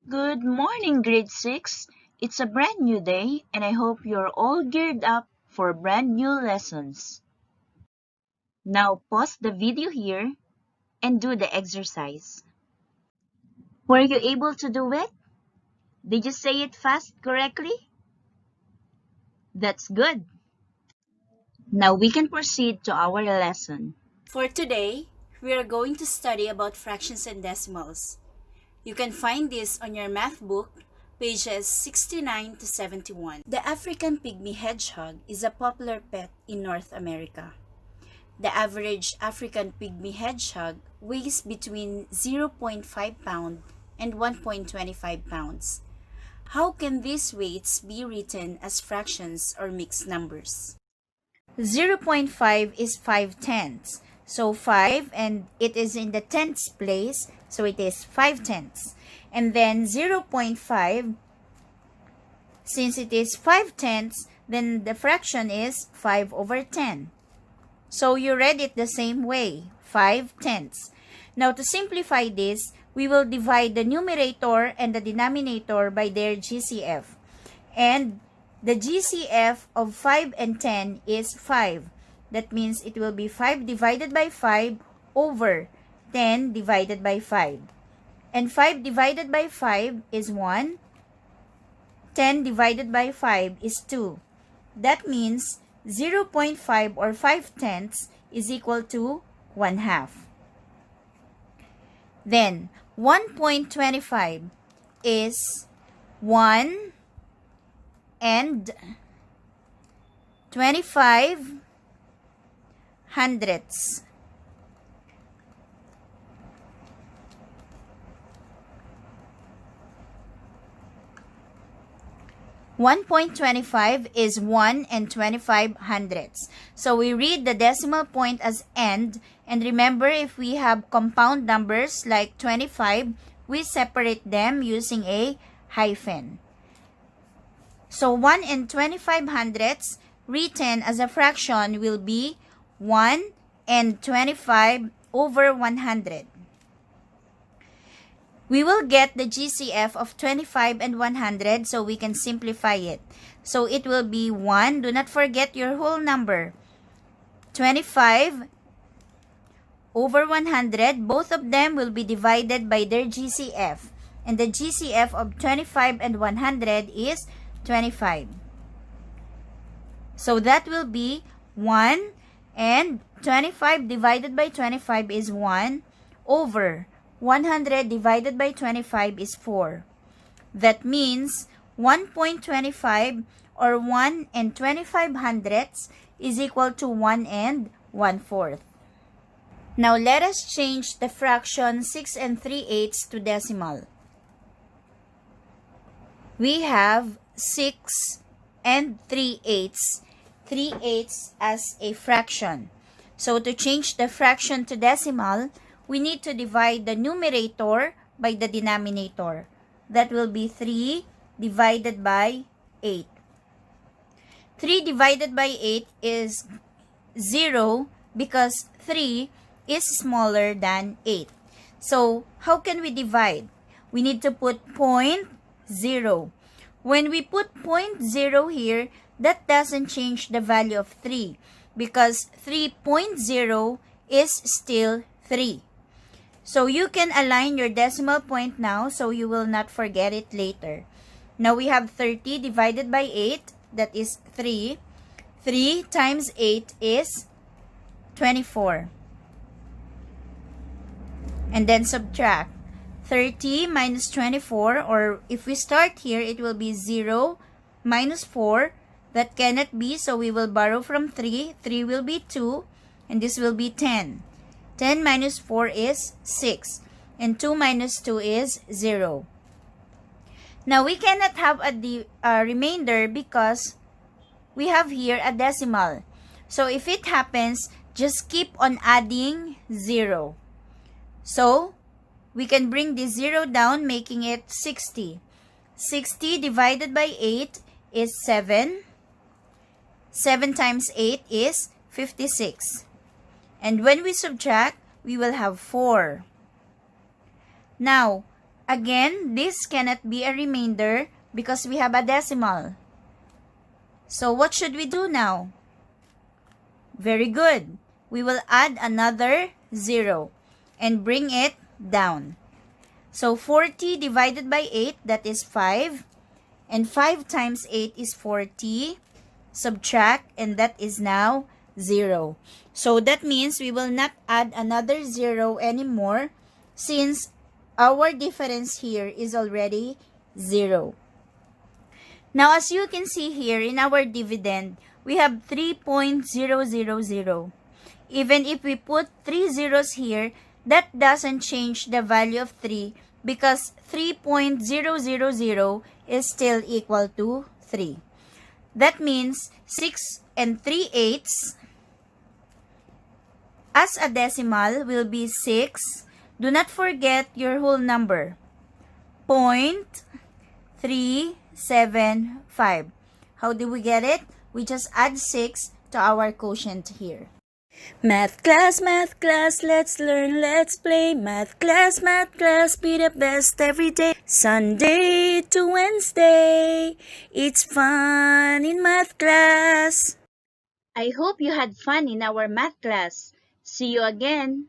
Good morning, grade 6. It's a brand new day, and I hope you're all geared up for brand new lessons. Now pause the video here and do the exercise. Were you able to do it? Did you say it fast correctly? That's good. Now we can proceed to our lesson. For today, we are going to study about fractions and decimals. You can find this on your math book, pages 69 to 71. The African pygmy hedgehog is a popular pet in North America. The average African pygmy hedgehog weighs between 0.5 pound and 1.25 pounds. How can these weights be written as fractions or mixed numbers? 0.5 is 5/10. So 5 and it is in the tenths place, so it is 5/10. And then 0.5, since it is 5/10, then the fraction is 5/10. So you read it the same way, 5/10. Now to simplify this, we will divide the numerator and the denominator by their GCF. And the GCF of 5 and 10 is 5. That means it will be 5 divided by 5 over 10 divided by 5. And 5 divided by 5 is 1. 10 divided by 5 is 2. That means 0.5 or 5/10 is equal to 1/2. Then 1.25 is 1 and 25 hundredths. $1.25 is 1 and 25 hundredths. So we read the decimal point as end, and remember, if we have compound numbers like 25, we separate them using a hyphen. So 1 and 25 hundredths written as a fraction will be 1 and 25 over 100. We will get the GCF of 25 and 100, so we can simplify it. So it will be 1, do not forget your whole number, 25 over 100, both of them will be divided by their GCF. And the GCF of 25 and 100 is 25. So that will be 1 and 25 divided by 25 is 1 over 100 divided by 25 is 4. That means 1.25 or 1 and 25 hundredths is equal to 1 and 1/4. Now let us change the fraction 6 and 3/8 to decimal. We have 6 and 3/8. 3/8 as a fraction. So to change the fraction to decimal, we need to divide the numerator by the denominator. That will be 3 divided by 8. 3 divided by 8 is 0 because 3 is smaller than 8. So how can we divide? We need to put 0.0. When we put 0.0 here, that doesn't change the value of 3 because 3.0 is still 3. So you can align your decimal point now so you will not forget it later. Now we have 30 divided by 8, that is 3. 3 times 8 is 24. And then subtract. 30 minus 24, or if we start here, it will be 0 minus 4. That cannot be, so we will borrow from 3. 3 will be 2, and this will be 10. 10 minus 4 is 6, and 2 minus 2 is 0. Now, we cannot have a remainder because we have here a decimal. So, if it happens, just keep on adding 0. So, we can bring this 0 down, making it 60. 60 divided by 8 is 7. 7 times 8 is 56. And when we subtract, we will have 4. Now, Again, this cannot be a remainder because we have a decimal. So what should we do now? Very good. We will add another 0 and bring it down. So 40 divided by 8, that is 5. And 5 times 8 is 40. Subtract, and that is now 0. So that means we will not add another 0 anymore since our difference here is already 0. Now, as you can see here in our dividend, we have 3.000. Even if we put 3 zeros here, that doesn't change the value of 3 because 3.000 is still equal to 3. That means 6 and 3/8 as a decimal will be 6. Do not forget your whole number. 0.375. How do we get it? We just add 6 to our quotient here. Math class, let's learn, let's play. Math class, be the best every day. Sunday to Wednesday, it's fun in math class. I hope you had fun in our math class. See you again.